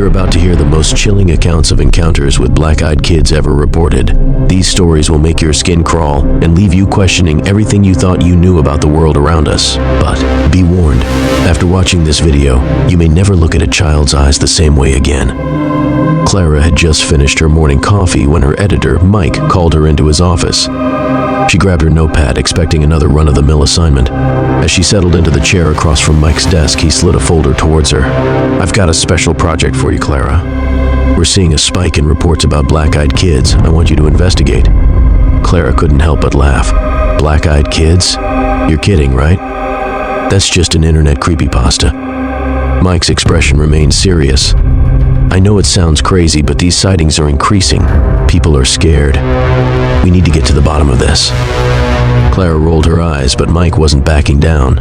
You're about to hear the most chilling accounts of encounters with black-eyed kids ever reported. These stories will make your skin crawl and leave you questioning everything you thought you knew about the world around us. But be warned, after watching this video, you may never look at a child's eyes the same way again. Clara had just finished her morning coffee when her editor, Mike, called her into his office. She grabbed her notepad, expecting another run-of-the-mill assignment. As she settled into the chair across from Mike's desk, he slid a folder towards her. "I've got a special project for you, Clara. We're seeing a spike in reports about black-eyed kids. I want you to investigate." Clara couldn't help but laugh. "Black-eyed kids? You're kidding, right? That's just an internet creepypasta." Mike's expression remained serious. "I know it sounds crazy, but these sightings are increasing. People are scared. We need to get to the bottom of this." Clara rolled her eyes, but Mike wasn't backing down.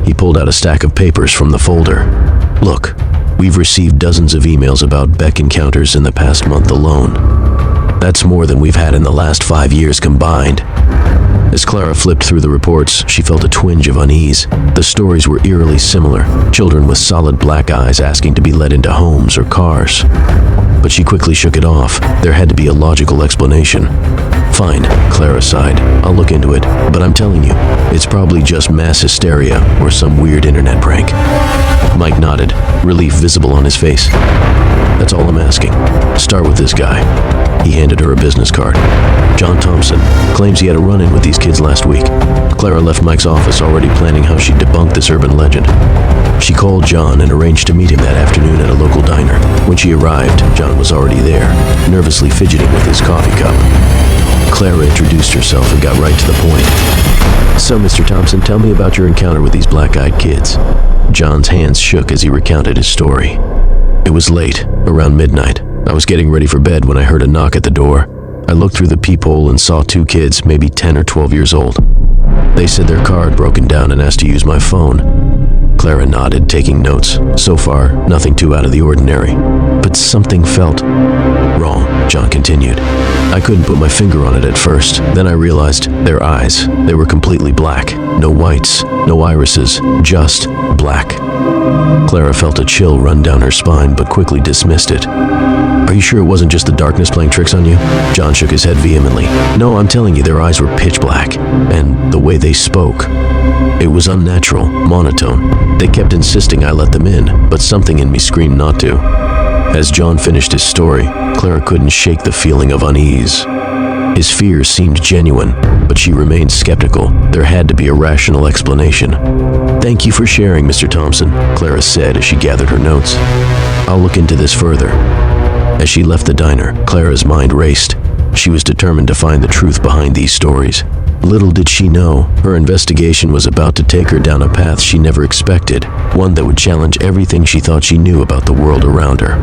He pulled out a stack of papers from the folder. "Look, we've received dozens of emails about BEK encounters in the past month alone. That's more than we've had in the last 5 years combined." As Clara flipped through the reports, she felt a twinge of unease. The stories were eerily similar. Children with solid black eyes asking to be let into homes or cars. But she quickly shook it off. There had to be a logical explanation. "Fine," Clara sighed. "I'll look into it, but I'm telling you, it's probably just mass hysteria or some weird internet prank." Mike nodded, relief visible on his face. "That's all I'm asking. Start with this guy." He handed her a business card. "John Thompson claims he had a run-in with these kids last week." Clara left Mike's office already planning how she'd debunk this urban legend. She called John and arranged to meet him that afternoon at a local diner. When she arrived, John was already there, nervously fidgeting with his coffee cup. Clara introduced herself and got right to the point. "So, Mr. Thompson, tell me about your encounter with these black-eyed kids." John's hands shook as he recounted his story. "It was late, around midnight. I was getting ready for bed when I heard a knock at the door. I looked through the peephole and saw 2 kids, maybe 10 or 12 years old. They said their car had broken down and asked to use my phone." Clara nodded, taking notes. So far, nothing too out of the ordinary. "But something felt wrong," John continued. "I couldn't put my finger on it at first. Then I realized their eyes. They were completely black. No whites, no irises, just black." Clara felt a chill run down her spine, but quickly dismissed it. "Are you sure it wasn't just the darkness playing tricks on you?" John shook his head vehemently. "No, I'm telling you, their eyes were pitch black. And the way they spoke, it was unnatural, monotone. They kept insisting I let them in, but something in me screamed not to." As John finished his story, Clara couldn't shake the feeling of unease. His fears seemed genuine, but she remained skeptical. There had to be a rational explanation. "Thank you for sharing, Mr. Thompson," Clara said as she gathered her notes. "I'll look into this further." As she left the diner, Clara's mind raced. She was determined to find the truth behind these stories. Little did she know, her investigation was about to take her down a path she never expected, one that would challenge everything she thought she knew about the world around her.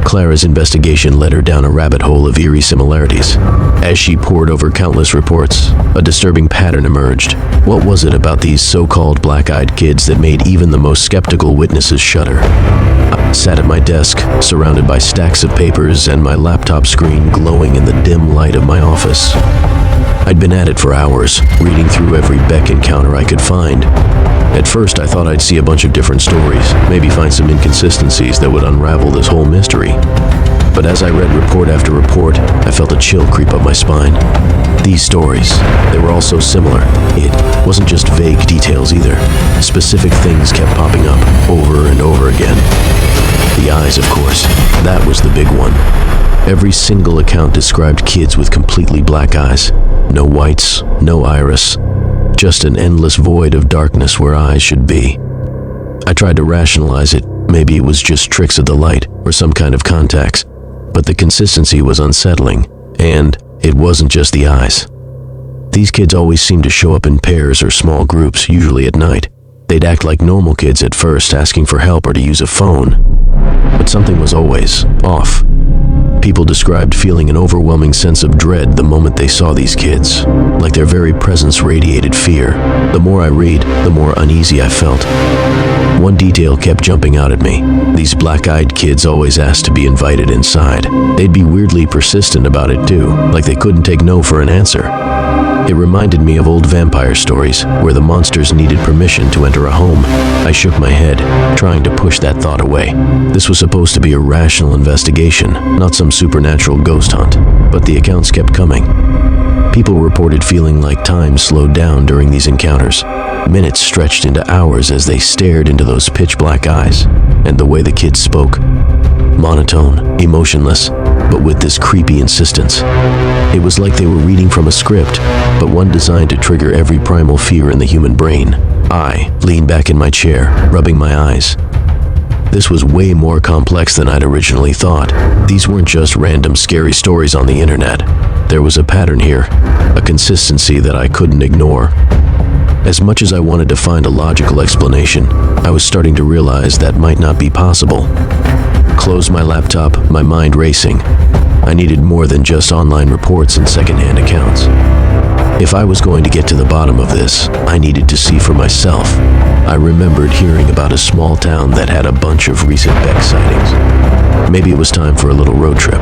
Clara's investigation led her down a rabbit hole of eerie similarities. As she pored over countless reports, a disturbing pattern emerged. What was it about these so-called black-eyed kids that made even the most skeptical witnesses shudder? I sat at my desk, surrounded by stacks of papers and my laptop screen glowing in the dim light of my office. I'd been at it for hours, reading through every BEK encounter I could find. At first, I thought I'd see a bunch of different stories, maybe find some inconsistencies that would unravel this whole mystery. But as I read report after report, I felt a chill creep up my spine. These stories, they were all so similar. It wasn't just vague details either. Specific things kept popping up over and over again. The eyes, of course, that was the big one. Every single account described kids with completely black eyes. No whites, no iris. Just an endless void of darkness where eyes should be. I tried to rationalize it. Maybe it was just tricks of the light or some kind of contacts. But the consistency was unsettling. And it wasn't just the eyes. These kids always seemed to show up in pairs or small groups, usually at night. They'd act like normal kids at first, asking for help or to use a phone. But something was always off. People described feeling an overwhelming sense of dread the moment they saw these kids, like their very presence radiated fear. The more I read, the more uneasy I felt. One detail kept jumping out at me. These black-eyed kids always asked to be invited inside. They'd be weirdly persistent about it too, like they couldn't take no for an answer. It reminded me of old vampire stories where the monsters needed permission to enter a home. I shook my head, trying to push that thought away. This was supposed to be a rational investigation, not some supernatural ghost hunt, but the accounts kept coming. People reported feeling like time slowed down during these encounters. Minutes stretched into hours as they stared into those pitch-black eyes, and the way the kids spoke. Monotone, emotionless, but with this creepy insistence. It was like they were reading from a script, but one designed to trigger every primal fear in the human brain. I leaned back in my chair, rubbing my eyes. This was way more complex than I'd originally thought. These weren't just random scary stories on the internet. There was a pattern here, a consistency that I couldn't ignore. As much as I wanted to find a logical explanation, I was starting to realize that might not be possible. Closed my laptop, my mind racing. I needed more than just online reports and secondhand accounts. If I was going to get to the bottom of this, I needed to see for myself. I remembered hearing about a small town that had a bunch of recent BEK sightings. Maybe it was time for a little road trip.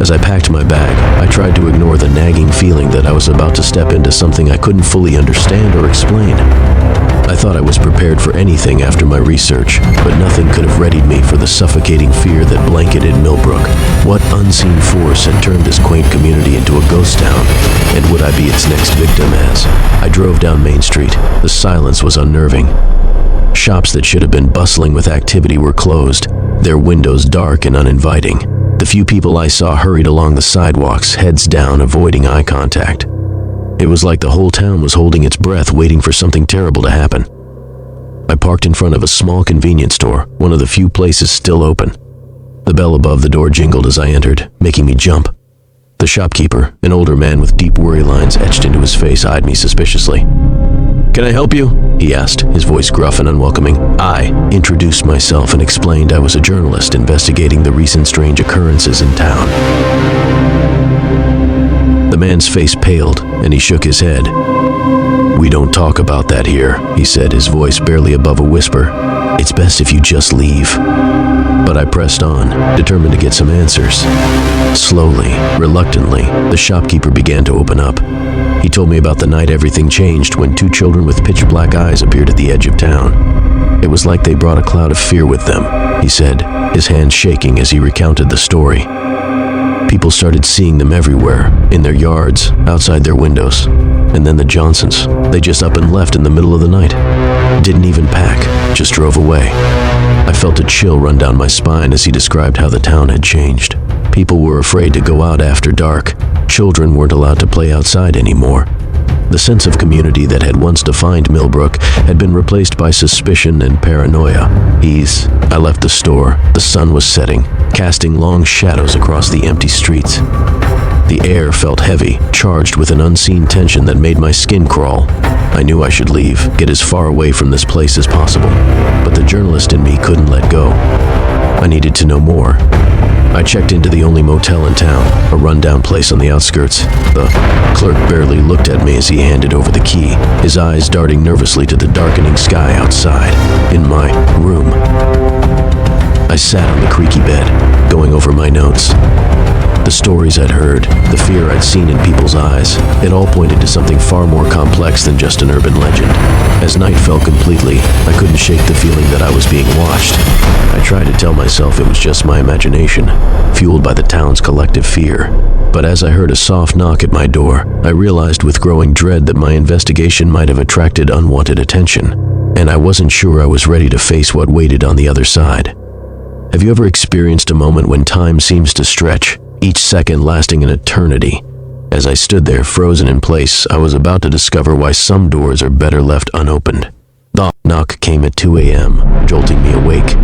As I packed my bag, I tried to ignore the nagging feeling that I was about to step into something I couldn't fully understand or explain. I thought I was prepared for anything after my research, but nothing could have readied me for the suffocating fear that blanketed Millbrook. What unseen force had turned this quaint community into a ghost town, and would I be its next victim as I drove down Main Street? The silence was unnerving. Shops that should have been bustling with activity were closed, their windows dark and uninviting. The few people I saw hurried along the sidewalks, heads down, avoiding eye contact. It was like the whole town was holding its breath, waiting for something terrible to happen. I parked in front of a small convenience store, one of the few places still open. The bell above the door jingled as I entered, making me jump. The shopkeeper, an older man with deep worry lines etched into his face, eyed me suspiciously. "Can I help you?" he asked, his voice gruff and unwelcoming. I introduced myself and explained I was a journalist investigating the recent strange occurrences in town. The man's face paled, and he shook his head. "We don't talk about that here," he said, his voice barely above a whisper. "It's best if you just leave." But I pressed on, determined to get some answers. Slowly, reluctantly, the shopkeeper began to open up. He told me about the night everything changed when two children with pitch-black eyes appeared at the edge of town. It was like they brought a cloud of fear with them, he said, his hands shaking as he recounted the story. People started seeing them everywhere, in their yards, outside their windows. And then the Johnsons, they just up and left in the middle of the night. Didn't even pack, just drove away. I felt a chill run down my spine as he described how the town had changed. People were afraid to go out after dark. Children weren't allowed to play outside anymore. The sense of community that had once defined Millbrook had been replaced by suspicion and paranoia. I left the store. The sun was setting, casting long shadows across the empty streets. The air felt heavy, charged with an unseen tension that made my skin crawl. I knew I should leave, get as far away from this place as possible, but the journalist in me couldn't let go. I needed to know more. I checked into the only motel in town, a rundown place on the outskirts. The clerk barely looked at me as he handed over the key, his eyes darting nervously to the darkening sky outside, in my room. I sat on the creaky bed, going over my notes. The stories I'd heard, the fear I'd seen in people's eyes, it all pointed to something far more complex than just an urban legend. As night fell completely, I couldn't shake the feeling that I was being watched. I tried to tell myself it was just my imagination, fueled by the town's collective fear. But as I heard a soft knock at my door, I realized with growing dread that my investigation might have attracted unwanted attention, and I wasn't sure I was ready to face what waited on the other side. Have you ever experienced a moment when time seems to stretch, each second lasting an eternity? As I stood there, frozen in place, I was about to discover why some doors are better left unopened. The knock came at 2 a.m., jolting me awake.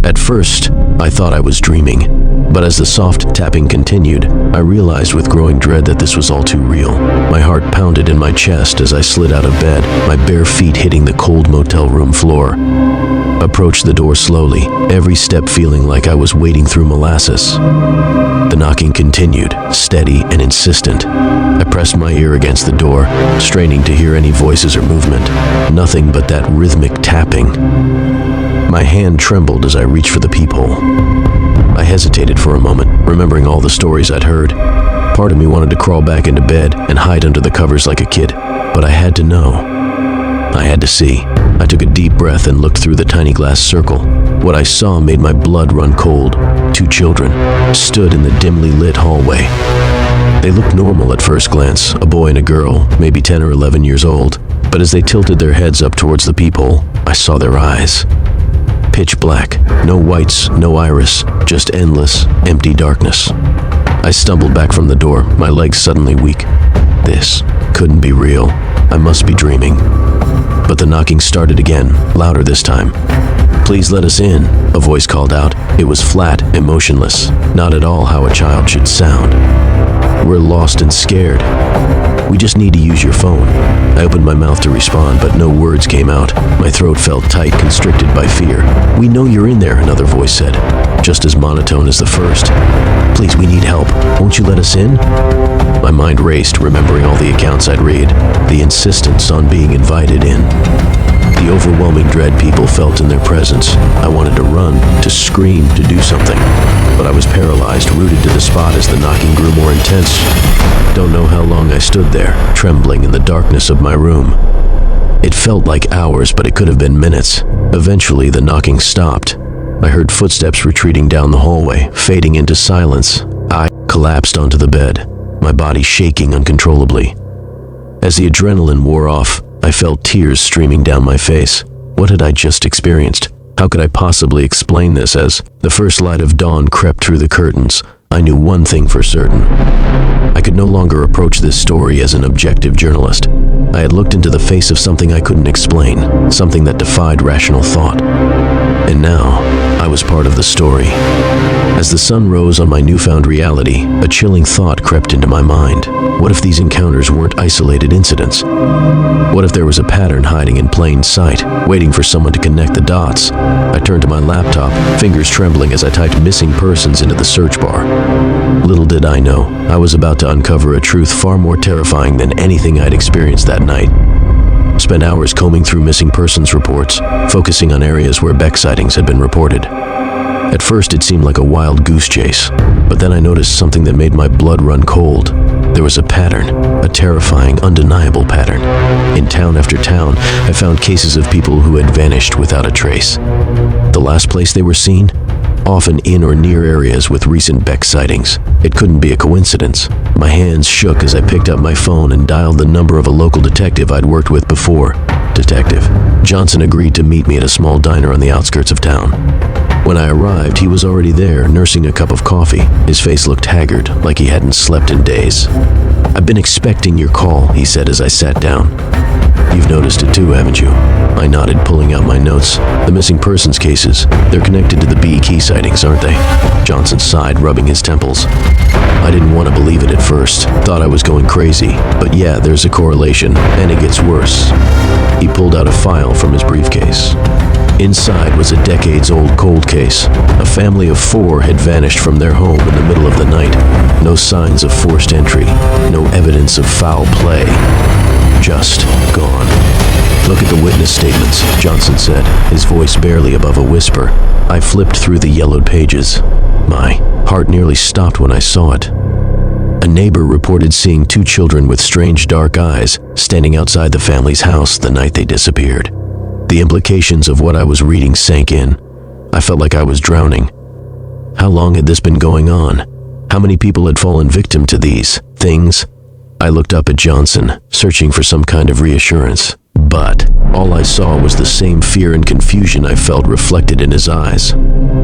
At first, I thought I was dreaming, but as the soft tapping continued, I realized with growing dread that this was all too real. My heart pounded in my chest as I slid out of bed, my bare feet hitting the cold motel room floor. Approached the door slowly, every step feeling like I was wading through molasses. The knocking continued, steady and insistent. I pressed my ear against the door, straining to hear any voices or movement. Nothing but that rhythmic tapping. My hand trembled as I reached for the peephole. I hesitated for a moment, remembering all the stories I'd heard. Part of me wanted to crawl back into bed and hide under the covers like a kid, but I had to know. I had to see. I took a deep breath and looked through the tiny glass circle. What I saw made my blood run cold. 2 children stood in the dimly lit hallway. They looked normal at first glance, a boy and a girl, maybe 10 or 11 years old. But as they tilted their heads up towards the peephole, I saw their eyes. Pitch black, no whites, no iris, just endless, empty darkness. I stumbled back from the door, my legs suddenly weak. This couldn't be real. I must be dreaming. But the knocking started again, louder this time. "Please let us in," a voice called out. It was flat, emotionless, not at all how a child should sound. "We're lost and scared. We just need to use your phone." I opened my mouth to respond, but no words came out. My throat felt tight, constricted by fear. "We know you're in there," another voice said, just as monotone as the first. "Please, we need help. Won't you let us in?" My mind raced, remembering all the accounts I'd read, the insistence on being invited in. The overwhelming dread people felt in their presence. I wanted to run, to scream, to do something. But I was paralyzed, rooted to the spot as the knocking grew more intense. Don't know how long I stood there, trembling in the darkness of my room. It felt like hours, but it could have been minutes. Eventually, the knocking stopped. I heard footsteps retreating down the hallway, fading into silence. I collapsed onto the bed, my body shaking uncontrollably. As the adrenaline wore off, I felt tears streaming down my face. What had I just experienced? How could I possibly explain this? As the first light of dawn crept through the curtains, I knew one thing for certain. I could no longer approach this story as an objective journalist. I had looked into the face of something I couldn't explain, something that defied rational thought. And now, I was part of the story. As the sun rose on my newfound reality, a chilling thought crept into my mind. What if these encounters weren't isolated incidents? What if there was a pattern hiding in plain sight, waiting for someone to connect the dots? I turned to my laptop, fingers trembling as I typed missing persons into the search bar. Little did I know, I was about to uncover a truth far more terrifying than anything I'd experienced that night. Spent hours combing through missing persons reports, focusing on areas where BEK sightings had been reported. At first it seemed like a wild goose chase, but then I noticed something that made my blood run cold. There was a pattern, a terrifying, undeniable pattern. In town after town, I found cases of people who had vanished without a trace. The last place they were seen? Often in or near areas with recent BEK sightings. It couldn't be a coincidence. My hands shook as I picked up my phone and dialed the number of a local detective I'd worked with before. Detective Johnson agreed to meet me at a small diner on the outskirts of town. When I arrived, he was already there, nursing a cup of coffee. His face looked haggard, like he hadn't slept in days. "I've been expecting your call," he said as I sat down. "You've noticed it too, haven't you?" I nodded, pulling out my notes. "The missing persons cases, they're connected to the BEK sightings, aren't they?" Johnson sighed, rubbing his temples. I didn't want to believe it at first, thought I was going crazy. But yeah, there's a correlation, and it gets worse. He pulled out a file from his briefcase. Inside was a decades-old cold case. A family of 4 had vanished from their home in the middle of the night. No signs of forced entry, no evidence of foul play. Just gone. "Look at the witness statements," Johnson said, his voice barely above a whisper. I flipped through the yellowed pages. My heart nearly stopped when I saw it. A neighbor reported seeing 2 children with strange dark eyes standing outside the family's house the night they disappeared. The implications of what I was reading sank in. I felt like I was drowning. How long had this been going on? How many people had fallen victim to these things? I looked up at Johnson, searching for some kind of reassurance. But all I saw was the same fear and confusion I felt reflected in his eyes.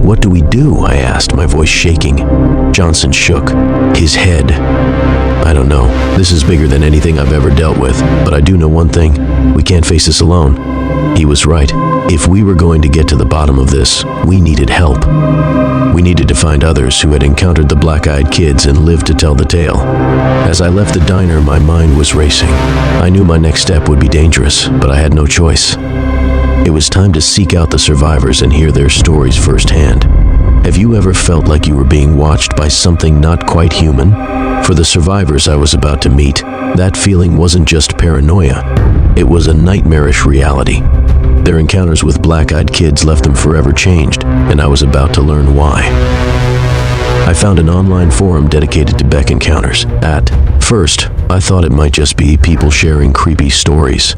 "What do we do?" I asked, my voice shaking. Johnson shook his head. "I don't know. This is bigger than anything I've ever dealt with, but I do know one thing. We can't face this alone." He was right. If we were going to get to the bottom of this, we needed help. We needed to find others who had encountered the black-eyed kids and lived to tell the tale. As I left the diner, my mind was racing. I knew my next step would be dangerous, but I had no choice. It was time to seek out the survivors and hear their stories firsthand. Have you ever felt like you were being watched by something not quite human? For the survivors I was about to meet, that feeling wasn't just paranoia. It was a nightmarish reality. Their encounters with black-eyed kids left them forever changed, and I was about to learn why. I found an online forum dedicated to BEK encounters. At first, I thought it might just be people sharing creepy stories.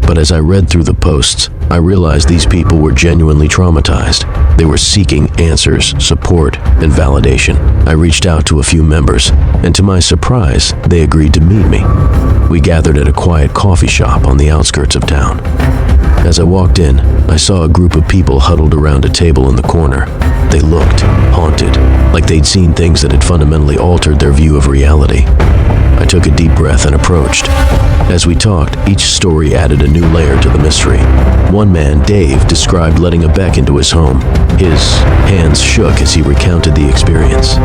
But as I read through the posts, I realized these people were genuinely traumatized. They were seeking answers, support, and validation. I reached out to a few members, and to my surprise, they agreed to meet me. We gathered at a quiet coffee shop on the outskirts of town. As I walked in, I saw a group of people huddled around a table in the corner. They looked haunted, like they'd seen things that had fundamentally altered their view of reality. I took a deep breath and approached. As we talked, each story added a new layer to the mystery. One man, Dave, described letting a BEK into his home. His hands shook as he recounted the experience.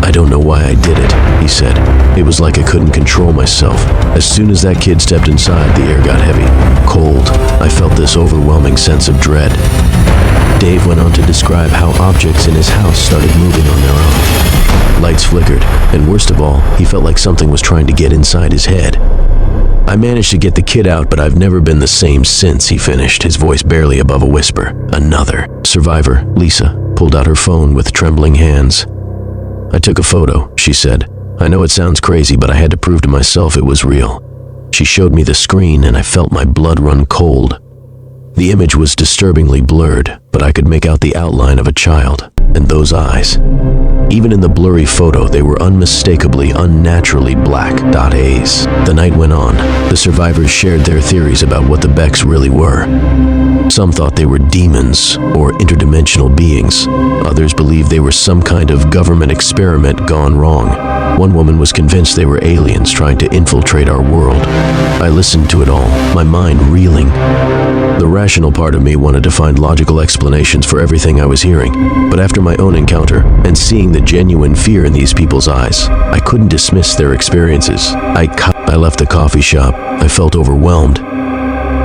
"I don't know why I did it," he said. "It was like I couldn't control myself. As soon as that kid stepped inside, the air got heavy, cold. I felt this overwhelming sense of dread." Dave went on to describe how objects in his house started moving on their own. Lights flickered, and worst of all, he felt like something was trying to get inside his head. "I managed to get the kid out, but I've never been the same since," he finished, his voice barely above a whisper. Another survivor, Lisa, pulled out her phone with trembling hands. "I took a photo," she said. "I know it sounds crazy, but I had to prove to myself it was real." She showed me the screen, and I felt my blood run cold. The image was disturbingly blurred, but I could make out the outline of a child, and those eyes. Even in the blurry photo, they were unmistakably, unnaturally black A's. The night went on. The survivors shared their theories about what the BEKs really were. Some thought they were demons or interdimensional beings. Others believed they were some kind of government experiment gone wrong. One woman was convinced they were aliens trying to infiltrate our world. I listened to it all, my mind reeling. The rational part of me wanted to find logical explanations for everything I was hearing, but after my own encounter and seeing the genuine fear in these people's eyes, I couldn't dismiss their experiences. I left the coffee shop. I felt overwhelmed.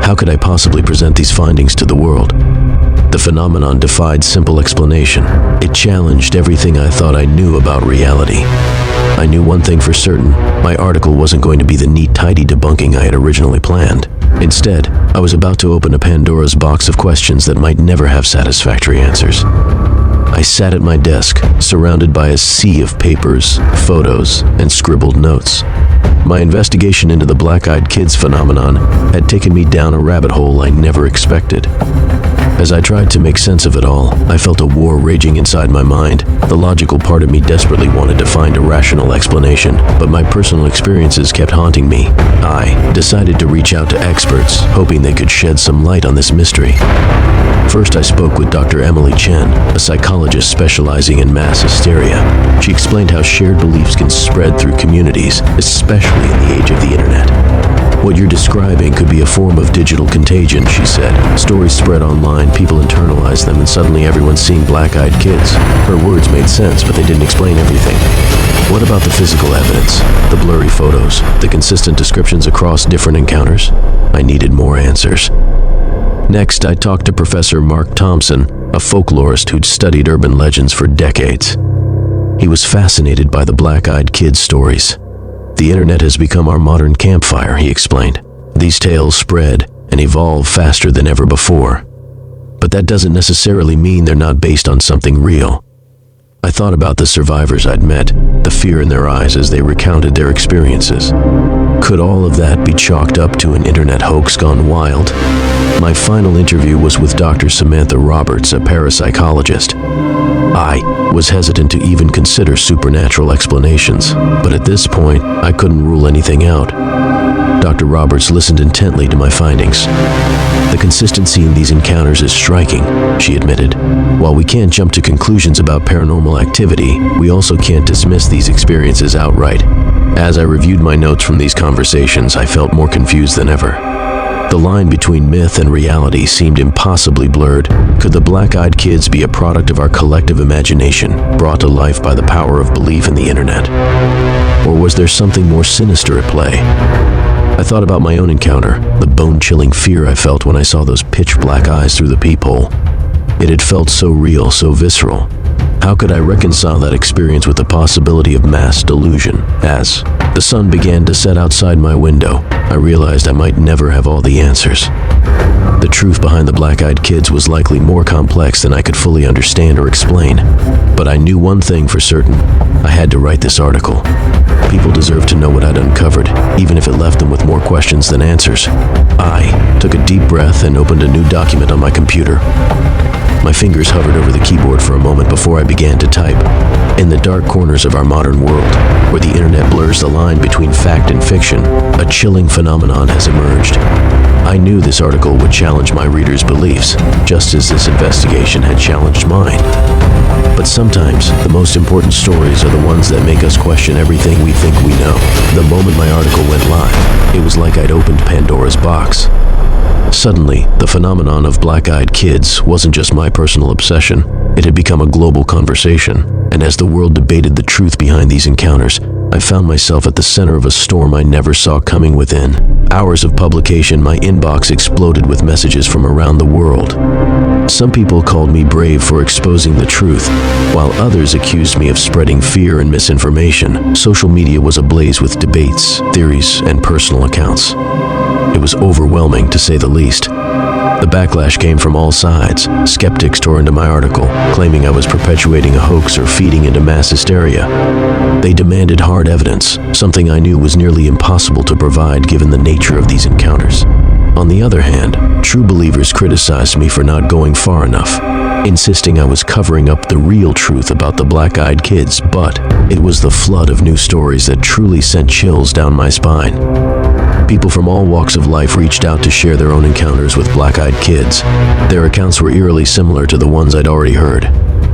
How could I possibly present these findings to the world? The phenomenon defied simple explanation. It challenged everything I thought I knew about reality. I knew one thing for certain: my article wasn't going to be the neat, tidy debunking I had originally planned. Instead, I was about to open a Pandora's box of questions that might never have satisfactory answers. I sat at my desk, surrounded by a sea of papers, photos, and scribbled notes. My investigation into the black-eyed kids phenomenon had taken me down a rabbit hole I never expected. As I tried to make sense of it all, I felt a war raging inside my mind. The logical part of me desperately wanted to find a rational explanation, but my personal experiences kept haunting me. I decided to reach out to experts, hoping they could shed some light on this mystery. First, I spoke with Dr. Emily Chen, a psychologist specializing in mass hysteria. She explained how shared beliefs can spread through communities, especially in the age of the internet. "What you're describing could be a form of digital contagion," she said. "Stories spread online, people internalize them, and suddenly everyone's seeing black-eyed kids." Her words made sense, but they didn't explain everything. What about the physical evidence? The blurry photos? The consistent descriptions across different encounters? I needed more answers. Next, I talked to Professor Mark Thompson, a folklorist who'd studied urban legends for decades. He was fascinated by the black-eyed kids' stories. "The internet has become our modern campfire," he explained. "These tales spread and evolve faster than ever before. But that doesn't necessarily mean they're not based on something real." I thought about the survivors I'd met, the fear in their eyes as they recounted their experiences. Could all of that be chalked up to an internet hoax gone wild? My final interview was with Dr. Samantha Roberts, a parapsychologist. I was hesitant to even consider supernatural explanations, but at this point, I couldn't rule anything out. Dr. Roberts listened intently to my findings. "The consistency in these encounters is striking," she admitted. "While we can't jump to conclusions about paranormal activity, we also can't dismiss these experiences outright." As I reviewed my notes from these conversations, I felt more confused than ever. The line between myth and reality seemed impossibly blurred. Could the black-eyed kids be a product of our collective imagination, brought to life by the power of belief in the internet? Or was there something more sinister at play? I thought about my own encounter, the bone-chilling fear I felt when I saw those pitch-black eyes through the peephole. It had felt so real, so visceral. How could I reconcile that experience with the possibility of mass delusion? As the sun began to set outside my window, I realized I might never have all the answers. The truth behind the black-eyed kids was likely more complex than I could fully understand or explain. But I knew one thing for certain. I had to write this article. People deserve to know what I'd uncovered, even if it left them with more questions than answers. I took a deep breath and opened a new document on my computer. My fingers hovered over the keyboard for a moment before I began to type. In the dark corners of our modern world, where the internet blurs the line between fact and fiction, a chilling phenomenon has emerged. I knew this article would challenge my readers' beliefs, just as this investigation had challenged mine. But sometimes, the most important stories are the ones that make us question everything we think we know. The moment my article went live, it was like I'd opened Pandora's box. Suddenly, the phenomenon of black-eyed kids wasn't just my personal obsession. It had become a global conversation, and as the world debated the truth behind these encounters, I found myself at the center of a storm I never saw coming. Within hours of publication, my inbox exploded with messages from around the world. Some people called me brave for exposing the truth, while others accused me of spreading fear and misinformation. Social media was ablaze with debates, theories, and personal accounts. It was overwhelming, to say the least. The backlash came from all sides. Skeptics tore into my article, claiming I was perpetuating a hoax or feeding into mass hysteria. They demanded hard evidence, something I knew was nearly impossible to provide given the nature of these encounters. On the other hand, true believers criticized me for not going far enough, insisting I was covering up the real truth about the black-eyed kids, but it was the flood of new stories that truly sent chills down my spine. People from all walks of life reached out to share their own encounters with black-eyed kids. Their accounts were eerily similar to the ones I'd already heard.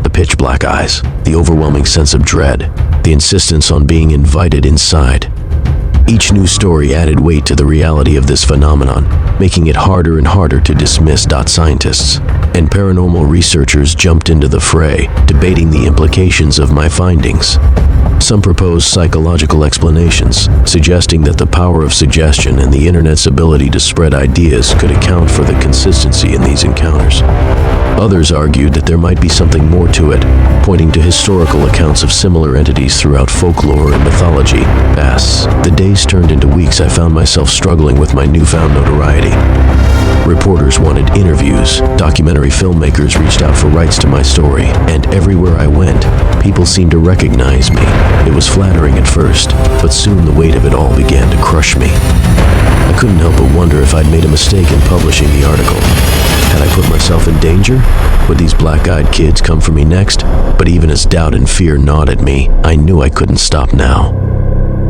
The pitch black eyes, the overwhelming sense of dread, the insistence on being invited inside. Each new story added weight to the reality of this phenomenon, making it harder and harder to dismiss. Scientists and paranormal researchers jumped into the fray, debating the implications of my findings. Some proposed psychological explanations, suggesting that the power of suggestion and the internet's ability to spread ideas could account for the consistency in these encounters. Others argued that there might be something more to it, pointing to historical accounts of similar entities throughout folklore and mythology. As the days turned into weeks, I found myself struggling with my newfound notoriety. Reporters wanted interviews, documentary filmmakers reached out for rights to my story, and everywhere I went, people seemed to recognize me. It was flattering at first, but soon the weight of it all began to crush me. I couldn't help but wonder if I'd made a mistake in publishing the article. Had I put myself in danger? Would these black-eyed kids come for me next? But even as doubt and fear gnawed at me, I knew I couldn't stop now.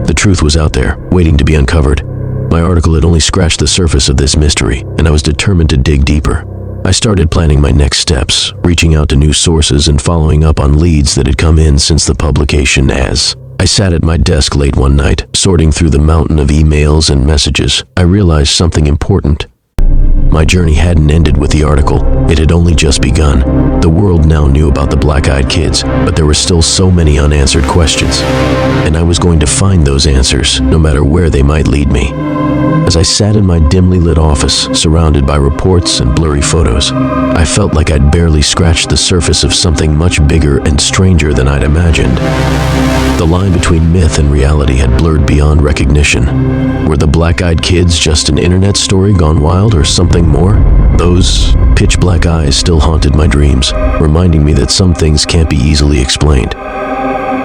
The truth was out there, waiting to be uncovered. My article had only scratched the surface of this mystery, and I was determined to dig deeper. I started planning my next steps, reaching out to new sources and following up on leads that had come in since the publication. As I sat at my desk late one night, sorting through the mountain of emails and messages, I realized something important. My journey hadn't ended with the article. It had only just begun. The world now knew about the black-eyed kids, but there were still so many unanswered questions. And I was going to find those answers, no matter where they might lead me. As I sat in my dimly lit office, surrounded by reports and blurry photos, I felt like I'd barely scratched the surface of something much bigger and stranger than I'd imagined. The line between myth and reality had blurred beyond recognition. Were the black-eyed kids just an internet story gone wild or something more? Those pitch black eyes still haunted my dreams, reminding me that some things can't be easily explained.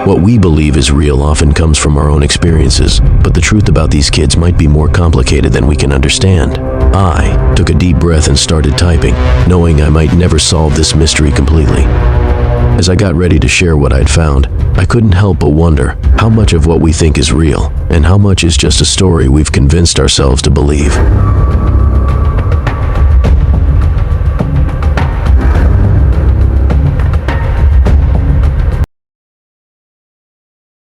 What we believe is real often comes from our own experiences, but the truth about these kids might be more complicated than we can understand. I took a deep breath and started typing, knowing I might never solve this mystery completely. As I got ready to share what I'd found, I couldn't help but wonder how much of what we think is real and how much is just a story we've convinced ourselves to believe.